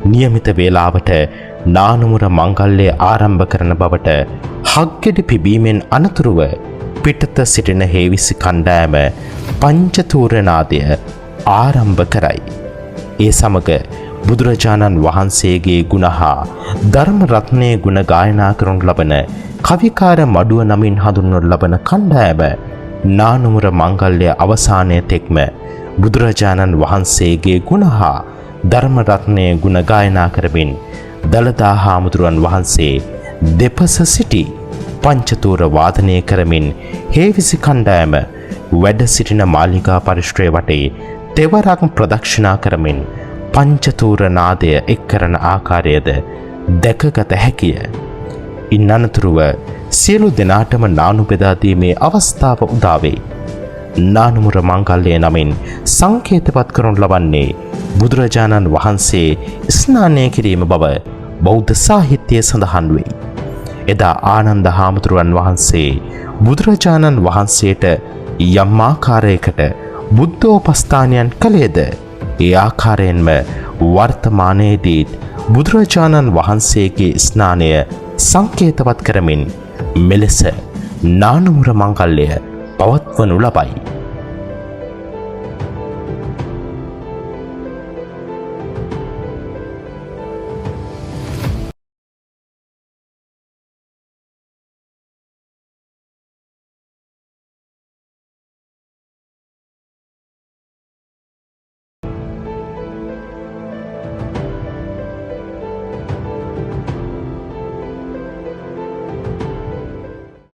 નિયમિත වේලාවට නානුමුර මංගල්‍ය ආරම්භ කරන බවට හක්ගෙඩි පිබීමෙන් අනතුරුව පිටත සිටින හේවිසි කණ්ඩායම පංචතූර නාදය ආරම්භ කරයි. ඒ සමග බුදුරජාණන් වහන්සේගේ ගුණ හා ධර්ම රත්නයේ ගුණ ගායනා කරනු ලබන කවිකාර මඩුව නමින් හඳුන්වනු ලබන කණ්ඩායම නානුමුර මංගල්‍ය අවසානයේ තෙක්ම බුදුරජාණන් වහන්සේගේ ගුණ හා ධර්ම රත්නයේ ගුණ ගායනා කරමින් දළදා හාමුදුරුවන් වහන්සේ දෙපස සිටි පංචතූර වාදනය කරමින් හේවිසි කණ්ඩායම වැඩ සිටින මාලිගා පරිශ්‍රය වටේ තෙවරක් ප්‍රදක්ෂිනා කරමින් පංචතූර නාදය එක් කරන ආකාරයද දැකගත හැකිය. ඉන් අනතුරුව සියලු දෙනාටම නානු බෙදා දීමේ අවස්ථාව උදා වේ. නානුමුර මංගල්‍ය නමින් සංකේතපත් කරනු ලබන්නේ බුදුරජාණන් වහන්සේ ස්නානය කිරීම බව බෞද්ධ සාහිත්‍යයේ සඳහන් වෙයි. එදා ආනන්ද හාමුදුරුවන් වහන්සේ බුදුරජාණන් වහන්සේට යම් ආකාරයකට බුද්ධෝපස්ථානයන් කළේද ඒ ආකාරයෙන්ම වර්තමානයේදී බුදුරජාණන් වහන්සේගේ ස්නානය සංකේතවත් කරමින් මෙලෙස නානුමුර මංගල්‍ය පවත්වනු ලබයි.